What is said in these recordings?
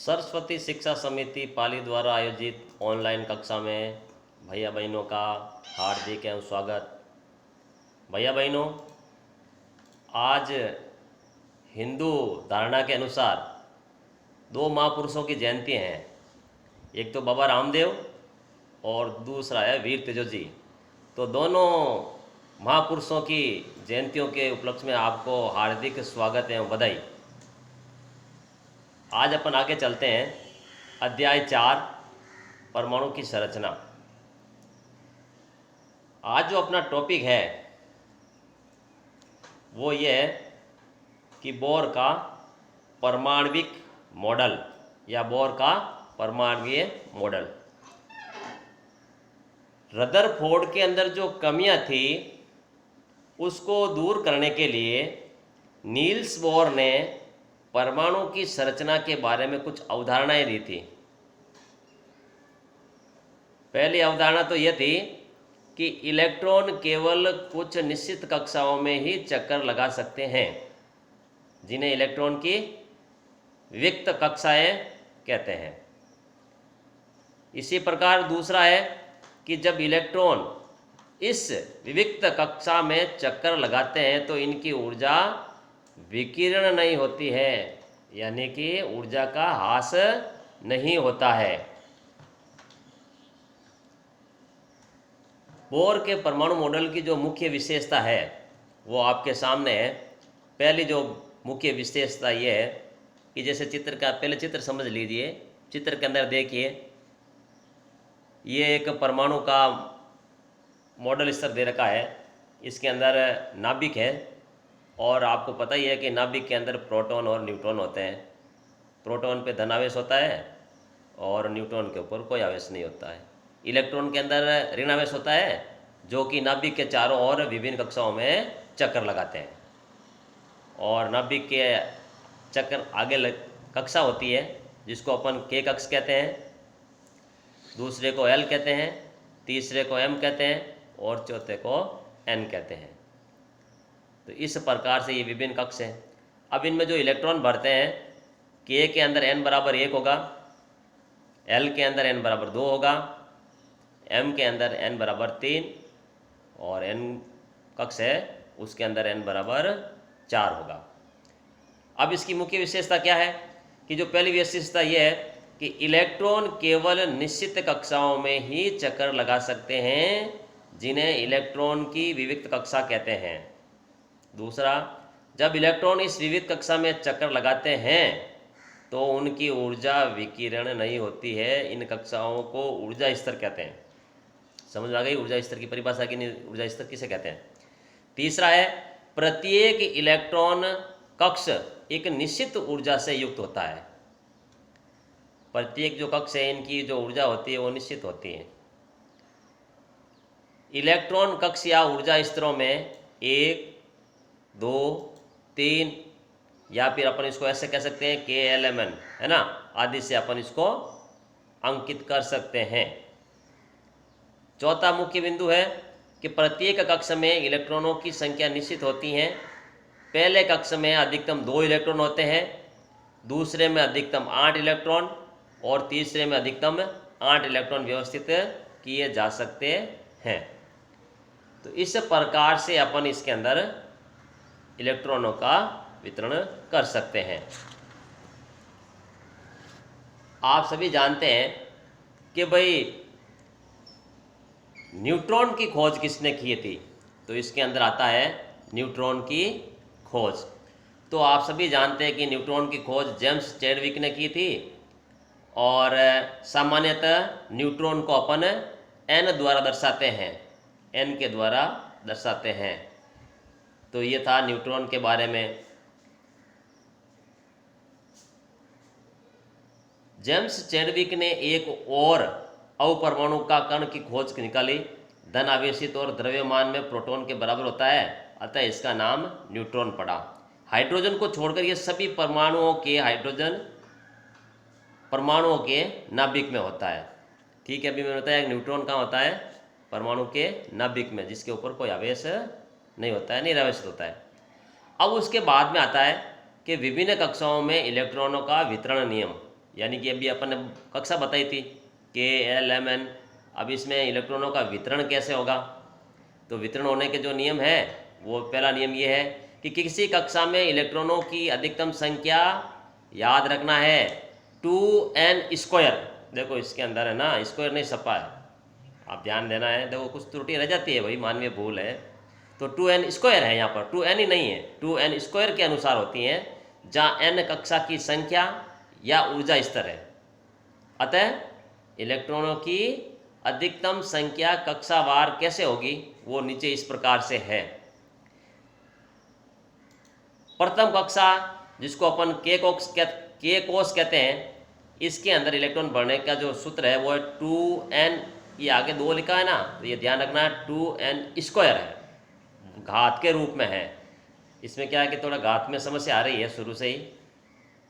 सरस्वती शिक्षा समिति पाली द्वारा आयोजित ऑनलाइन कक्षा में भैया बहनों का हार्दिक एवं स्वागत। भैया बहनों, आज हिंदू धारणा के अनुसार दो महापुरुषों की जयंती हैं। एक तो बाबा रामदेव और दूसरा है वीर तेजस्वी। तो दोनों महापुरुषों की जयंतियों के उपलक्ष्य में आपको हार्दिक स्वागत एवं बधाई। आज अपन आगे चलते हैं। अध्याय 4 परमाणु की संरचना। आज जो अपना टॉपिक है वो ये है कि बोर का परमाणविक मॉडल या बोर का परमाणुीय मॉडल। रदरफोर्ड के अंदर जो कमियां थी उसको दूर करने के लिए नील्स बोर ने परमाणु की संरचना के बारे में कुछ अवधारणाएं दी थी। पहली अवधारणा तो यह थी कि इलेक्ट्रॉन केवल कुछ निश्चित कक्षाओं में ही चक्कर लगा सकते हैं, जिन्हें इलेक्ट्रॉन की विविक्त कक्षाएं कहते हैं। इसी प्रकार दूसरा है कि जब इलेक्ट्रॉन इस विविक्त कक्षा में चक्कर लगाते हैं तो इनकी ऊर्जा विकिरण नहीं होती है, यानी कि ऊर्जा का ह्रास नहीं होता है। बोर के परमाणु मॉडल की जो मुख्य विशेषता है वो आपके सामने है। पहली जो मुख्य विशेषता ये है कि जैसे चित्र का पहले चित्र समझ लीजिए। चित्र के अंदर देखिए, ये एक परमाणु का मॉडल स्तर दे रखा है। इसके अंदर नाभिक है और आपको पता ही है कि नाभिक के अंदर प्रोटॉन और न्यूट्रॉन होते हैं। प्रोटॉन पे धन आवेश होता है और न्यूट्रॉन के ऊपर कोई आवेश नहीं होता है। इलेक्ट्रॉन के अंदर ऋण आवेश होता है जो कि नाभिक के चारों ओर विभिन्न कक्षाओं में चक्कर लगाते हैं। और नाभिक के चक्कर आगे कक्षा होती है जिसको अपन के कक्ष कहते हैं, दूसरे को एल कहते हैं, तीसरे को एम कहते हैं और चौथे को एन कहते हैं। तो इस प्रकार से ये विभिन्न कक्ष हैं। अब इनमें जो इलेक्ट्रॉन भरते हैं, के के अंदर n बराबर 1 होगा, एल के अंदर n बराबर 2 होगा, एम के अंदर n बराबर 3 और n कक्ष है उसके अंदर n बराबर 4 होगा। अब इसकी मुख्य विशेषता क्या है कि जो पहली विशेषता ये है कि इलेक्ट्रॉन केवल निश्चित कक्षाओं में ही चक्कर लगा सकते हैं, जिन्हें इलेक्ट्रॉन की विविक्त कक्षा कहते हैं। दूसरा, जब इलेक्ट्रॉन इस विविध कक्षा में चक्कर लगाते हैं तो उनकी ऊर्जा विकिरण नहीं होती है। इन कक्षाओं को ऊर्जा स्तर कहते हैं। समझ आ गई ऊर्जा स्तर की परिभाषा की? ऊर्जा स्तर किसे कहते हैं? तीसरा है, प्रत्येक इलेक्ट्रॉन कक्ष एक निश्चित ऊर्जा से युक्त होता है। प्रत्येक जो कक्ष है इनकी जो ऊर्जा होती है वो निश्चित होती है। इलेक्ट्रॉन कक्ष या ऊर्जा स्तरों में 1, 2, 3 या फिर अपन इसको ऐसे कह सकते हैं KLMN, है ना, आदि से अपन इसको अंकित कर सकते हैं। चौथा मुख्य बिंदु है कि प्रत्येक कक्ष में इलेक्ट्रॉनों की संख्या निश्चित होती है। पहले कक्ष में अधिकतम 2 इलेक्ट्रॉन होते हैं, दूसरे में अधिकतम 8 इलेक्ट्रॉन और तीसरे में अधिकतम 8 इलेक्ट्रॉन व्यवस्थित किए जा सकते हैं। तो इस प्रकार से अपन इसके अंदर इलेक्ट्रॉनों का वितरण कर सकते हैं। आप सभी जानते हैं कि भाई न्यूट्रॉन की खोज किसने की थी? तो इसके अंदर आता है न्यूट्रॉन की खोज। तो आप सभी जानते हैं कि न्यूट्रॉन की खोज जेम्स चैडविक ने की थी और सामान्यतः न्यूट्रॉन को अपन n द्वारा दर्शाते हैं, n के द्वारा दर्शाते हैं। तो ये था न्यूट्रॉन के बारे में। जेम्स चैडविक ने एक और अवपरमाणु का कण की खोज निकाली। धन आवेशित और द्रव्यमान में प्रोटॉन के बराबर होता है, अतः इसका नाम न्यूट्रॉन पड़ा। हाइड्रोजन को छोड़कर ये सभी परमाणुओं के हाइड्रोजन परमाणुओं के नाभिक में होता है। ठीक है, अभी मैंने बताया न्यूट्रॉन कहाँ होता है? परमाणु के नाभिक में, जिसके ऊपर कोई आवेश नहीं होता है, निरावेशित होता है। अब उसके बाद में आता है कि विभिन्न कक्षाओं में इलेक्ट्रॉनों का वितरण नियम। यानी कि अभी अपन ने कक्षा बताई थी KLMN। अब इसमें इलेक्ट्रॉनों का वितरण कैसे होगा, तो वितरण होने के जो नियम है वो पहला नियम ये है कि किसी कक्षा में इलेक्ट्रॉनों की अधिकतम संख्या याद रखना है 2n²। देखो इसके अंदर है ना स्क्वायर नहीं छपा है, आप ध्यान देना है। देखो कुछ त्रुटि रह जाती है, वही मानवीय भूल है। तो 2n² है, यहाँ पर 2n ही नहीं है, 2n² के अनुसार होती हैं, जहाँ n कक्षा की संख्या या ऊर्जा स्तर है। अतः इलेक्ट्रॉनों की अधिकतम संख्या कक्षावार कैसे होगी, वो नीचे इस प्रकार से है। प्रथम कक्षा जिसको अपन के कोष कहते हैं, इसके अंदर इलेक्ट्रॉन बढ़ने का जो सूत्र है वो है 2n, ये आगे 2 लिखा है ना, तो ये ध्यान रखना है 2n² है, घात के रूप में है। इसमें क्या है कि थोड़ा घात में समस्या आ रही है शुरू से ही,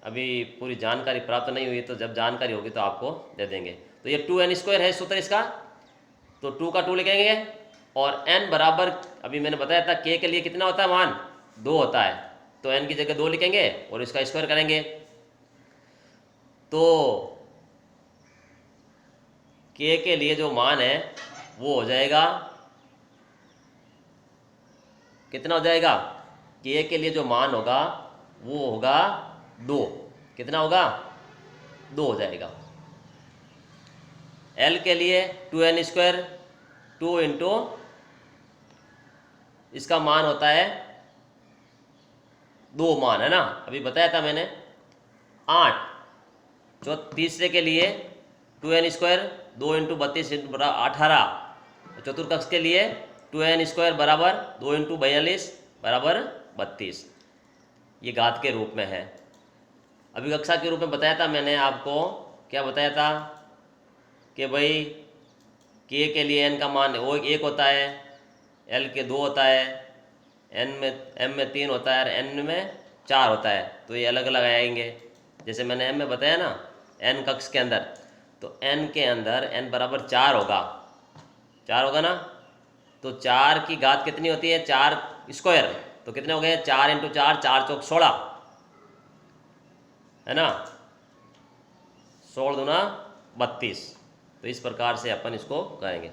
अभी पूरी जानकारी प्राप्त नहीं हुई, तो जब जानकारी होगी तो आपको दे देंगे। तो ये 2n² है सूत्र इसका, तो 2 का 2 लिखेंगे और n बराबर, अभी मैंने बताया था k के लिए कितना होता है मान 2 होता है, तो n की जगह 2 लिखेंगे और इसका स्क्वायर करेंगे, तो k के लिए जो मान है वो हो जाएगा, कितना हो जाएगा, k के लिए जो मान होगा वो होगा 2। कितना होगा, 2 हो जाएगा। l के लिए 2n², 2 इंटू इसका मान होता है 2 मान है ना, अभी बताया था मैंने 8। जो तीसरे के लिए 2n², 2 इंटू 32 इंटू 18। चतुर्कक्ष के लिए 2n² बराबर 2 इंटू 42 बराबर 32। ये घात के रूप में है। अभी कक्षा के रूप में बताया था मैंने आपको, क्या बताया था कि भाई k के लिए n का मान वो 1 होता है, l के 2 होता है, m में 3 होता है और n में 4 होता है, तो ये अलग अलग आएंगे। जैसे मैंने m में बताया ना n कक्ष के अंदर, तो n के अंदर n बराबर 4 होगा, 4 होगा ना, तो 4 की घात कितनी होती है 4², तो कितने हो गए 4 इंटू 4, 4 चौक 16 है ना, 16 दूना 32। तो इस प्रकार से अपन इसको करेंगे।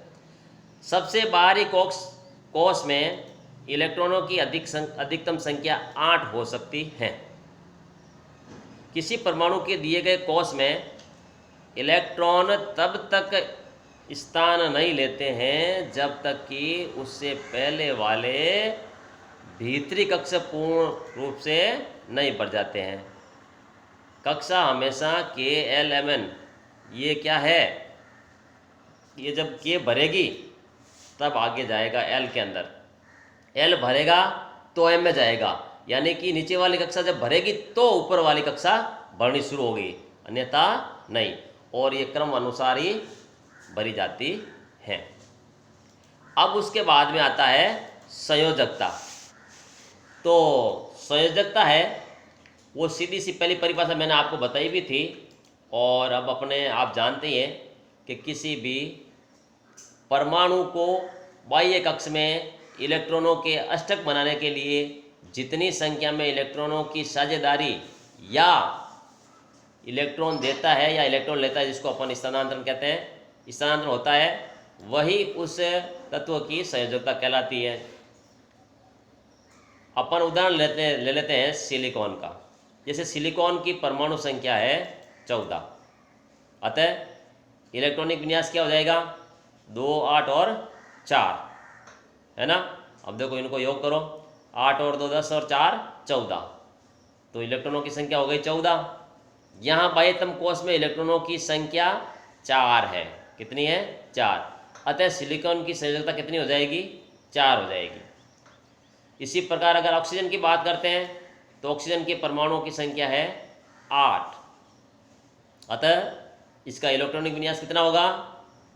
सबसे बाहरी कोष में इलेक्ट्रॉनों की अधिकतम संख्या 8 हो सकती है। किसी परमाणु के दिए गए कोष में इलेक्ट्रॉन तब तक स्थान नहीं लेते हैं जब तक कि उससे पहले वाले भीतरी कक्षा पूर्ण रूप से नहीं बढ़ जाते हैं। कक्षा हमेशा KLMN, ये क्या है, ये जब K भरेगी तब आगे जाएगा L के अंदर, L भरेगा तो M में जाएगा, यानी कि नीचे वाली कक्षा जब भरेगी तो ऊपर वाली कक्षा बढ़नी शुरू होगी, अन्यथा नहीं, और ये क्रम अनुसार ही भरी जाती है। अब उसके बाद में आता है संयोजकता। तो संयोजकता है वो सीधी सी पहली परिभाषा मैंने आपको बताई भी थी, और अब अपने आप जानते हैं कि किसी भी परमाणु को बाह्य कक्ष में इलेक्ट्रॉनों के अष्टक बनाने के लिए जितनी संख्या में इलेक्ट्रॉनों की साझेदारी या इलेक्ट्रॉन देता है या इलेक्ट्रॉन लेता है, जिसको अपन स्थानांतरण कहते हैं, स्थानांतरण होता है, वही उस तत्व की संयोजकता कहलाती है। अपन उदाहरण ले लेते हैं सिलिकॉन का। जैसे सिलिकॉन की परमाणु संख्या है 14, अतः इलेक्ट्रॉनिक विन्यास क्या हो जाएगा 2, 8 और 4 है ना। अब देखो इनको योग करो, 8 और 2 10 और 4 14, तो इलेक्ट्रॉनों की संख्या हो गई 14। यहाँ बाह्यतम कोष में इलेक्ट्रॉनों की संख्या 4 है, कितनी है 4, अतः सिलिकॉन की संयोजकता कितनी हो जाएगी 4 हो जाएगी। इसी प्रकार अगर ऑक्सीजन की बात करते हैं तो ऑक्सीजन के परमाणुओं की संख्या है 8, अतः इसका इलेक्ट्रॉनिक विन्यास कितना होगा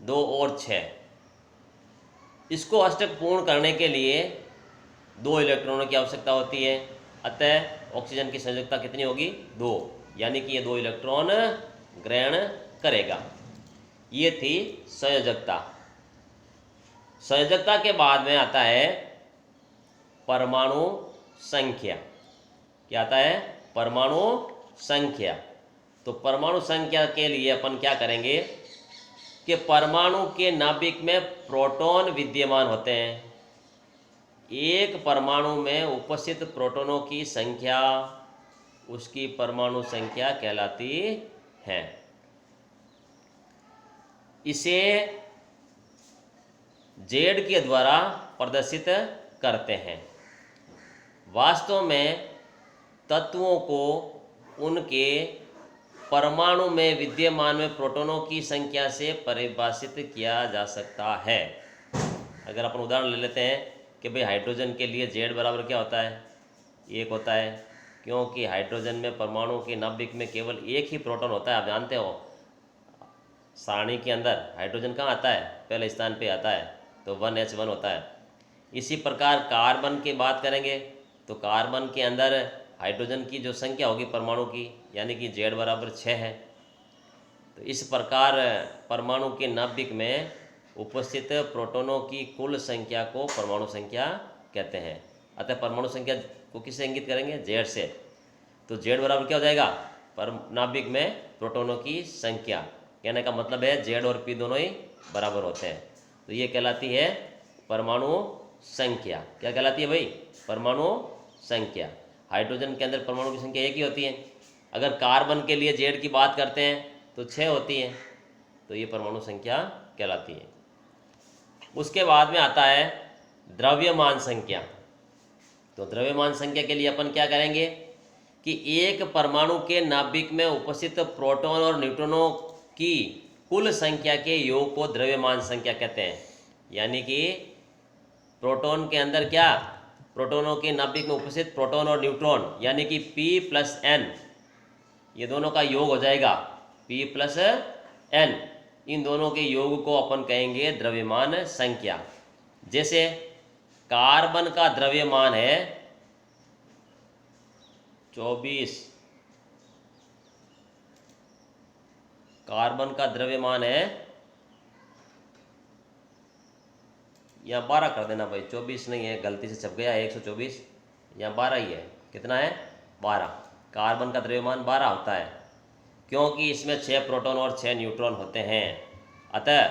2 और 6। इसको अष्टक पूर्ण करने के लिए 2 इलेक्ट्रॉनों की आवश्यकता होती है, अतः ऑक्सीजन की संयोजकता कितनी होगी 2, यानी कि ये 2 इलेक्ट्रॉन ग्रहण करेगा। ये थी संयोजकता। संयोजकता के बाद में आता है परमाणु संख्या। क्या आता है परमाणु संख्या। तो परमाणु संख्या के लिए अपन क्या करेंगे कि परमाणु के नाभिक में प्रोटॉन विद्यमान होते हैं। एक परमाणु में उपस्थित प्रोटॉनों की संख्या उसकी परमाणु संख्या कहलाती है। इसे जेड के द्वारा प्रदर्शित करते हैं। वास्तव में तत्वों को उनके परमाणु में विद्यमान में प्रोटॉनों की संख्या से परिभाषित किया जा सकता है। अगर अपन उदाहरण ले लेते हैं कि भाई हाइड्रोजन के लिए जेड बराबर क्या होता है, 1 होता है, क्योंकि हाइड्रोजन में परमाणु के नाभिक में केवल एक ही प्रोटॉन होता है। आप जानते हो सारणी के अंदर हाइड्रोजन कहाँ आता है, पहले स्थान पे आता है, तो 1H1 होता है। इसी प्रकार कार्बन की बात करेंगे तो कार्बन के अंदर हाइड्रोजन की जो संख्या होगी परमाणु की, यानी कि जेड बराबर 6 है। तो इस प्रकार परमाणु के नाभिक में उपस्थित प्रोटॉनों की कुल संख्या को परमाणु संख्या कहते हैं। अतः परमाणु संख्या को किससे इंगित करेंगे, जेड से। तो जेड बराबर क्या हो जाएगा, पर नाभिक में प्रोटॉनों की संख्या। कहने का मतलब है जेड और पी दोनों ही बराबर होते हैं। तो ये कहलाती है परमाणु संख्या। क्या कहलाती है भाई, परमाणु संख्या। हाइड्रोजन के अंदर परमाणु की संख्या एक ही होती है। अगर कार्बन के लिए जेड की बात करते हैं तो 6 होती है। तो ये परमाणु संख्या कहलाती है। उसके बाद में आता है द्रव्यमान संख्या। तो द्रव्यमान संख्या के लिए अपन क्या करेंगे कि एक परमाणु के नाभिक में उपस्थित प्रोटॉन और न्यूट्रॉनों की कुल संख्या के योग को द्रव्यमान संख्या कहते हैं। यानी कि प्रोटॉन के अंदर क्या, प्रोटॉनों के नाभिक में उपस्थित प्रोटॉन और न्यूट्रॉन यानी कि P+N, ये दोनों का योग हो जाएगा P+N। इन दोनों के योग को अपन कहेंगे द्रव्यमान संख्या। जैसे कार्बन का द्रव्यमान है 24, कार्बन का द्रव्यमान है, यहाँ 12 कर देना भाई, 24 नहीं है, गलती से छप गया 124, यहाँ 12 ही है। कितना है, 12। कार्बन का द्रव्यमान 12 होता है क्योंकि इसमें 6 प्रोटॉन और 6 न्यूट्रॉन होते हैं। अतः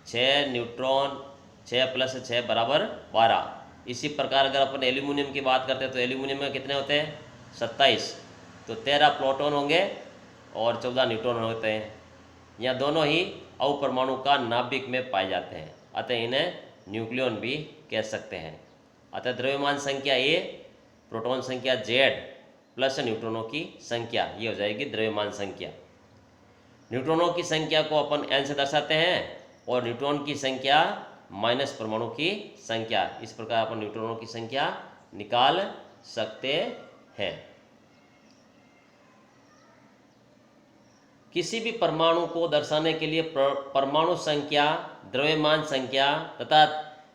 6 न्यूट्रॉन 6 + 6 बराबर 12। इसी प्रकार अगर अपन एल्यूमिनियम की बात करते हैं तो एल्यूमिनियम में कितने होते हैं, 27। तो 13 प्रोटॉन होंगे और 14 न्यूट्रॉन होते हैं। यह दोनों ही अवपरमाणु का नाभिक में पाए जाते हैं। अतः इन्हें न्यूक्लियन भी कह सकते हैं। अतः द्रव्यमान संख्या A, प्रोटॉन संख्या Z प्लस न्यूट्रॉनों की संख्या, ये हो जाएगी द्रव्यमान संख्या। न्यूट्रॉनों की संख्या को अपन n से दर्शाते हैं और न्यूट्रॉन की संख्या माइनस परमाणु की संख्या। इस प्रकार अपन न्यूट्रॉनों की संख्या निकाल सकते हैं। किसी भी परमाणु को दर्शाने के लिए परमाणु संख्या, द्रव्यमान संख्या तथा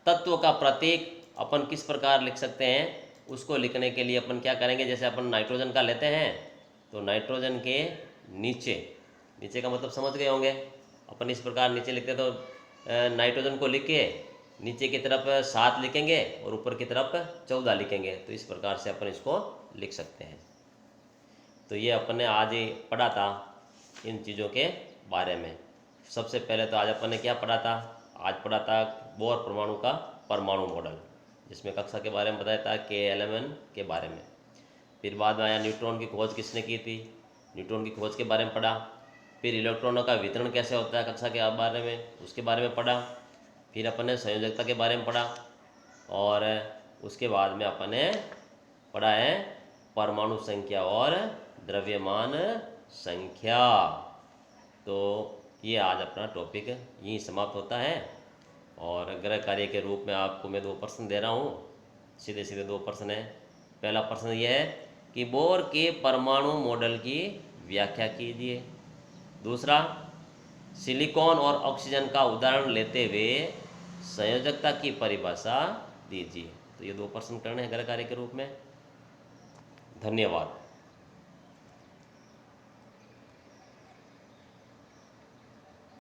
तत्व का प्रतीक अपन किस प्रकार लिख सकते हैं, उसको लिखने के लिए अपन क्या करेंगे, जैसे अपन नाइट्रोजन का लेते हैं तो नाइट्रोजन के नीचे, नीचे का मतलब समझ गए होंगे, अपन इस प्रकार नीचे लिखते तो नाइट्रोजन को लिख के नीचे की तरफ 7 लिखेंगे और ऊपर की तरफ 14 लिखेंगे। तो इस प्रकार से अपन इसको लिख सकते हैं। तो ये अपन ने आज पढ़ा था इन चीज़ों के बारे में। सबसे पहले तो आज अपन ने क्या पढ़ा था, आज पढ़ा था बोर परमाणु का परमाणु मॉडल, जिसमें कक्षा के बारे में बताया था, K11 के बारे में। फिर बाद में आया न्यूट्रॉन की खोज किसने की थी, न्यूट्रॉन की खोज के बारे में पढ़ा। फिर इलेक्ट्रॉनों का वितरण कैसे होता है कक्षा के बारे में, उसके बारे में पढ़ा। फिर अपन ने संयोजकता के बारे में पढ़ा और उसके बाद में अपन ने पढ़ा है परमाणु संख्या और द्रव्यमान संख्या। तो ये आज अपना टॉपिक यहीं समाप्त होता है। और गृह कार्य के रूप में आपको मैं 2 प्रश्न दे रहा हूँ, सीधे सीधे 2 प्रश्न है। पहला प्रश्न ये है कि बोर के परमाणु मॉडल की व्याख्या कीजिए। दूसरा, सिलिकॉन और ऑक्सीजन का उदाहरण लेते हुए संयोजकता की परिभाषा दीजिए। तो ये 2 प्रश्न करने हैं गृह कार्य के रूप में। धन्यवाद।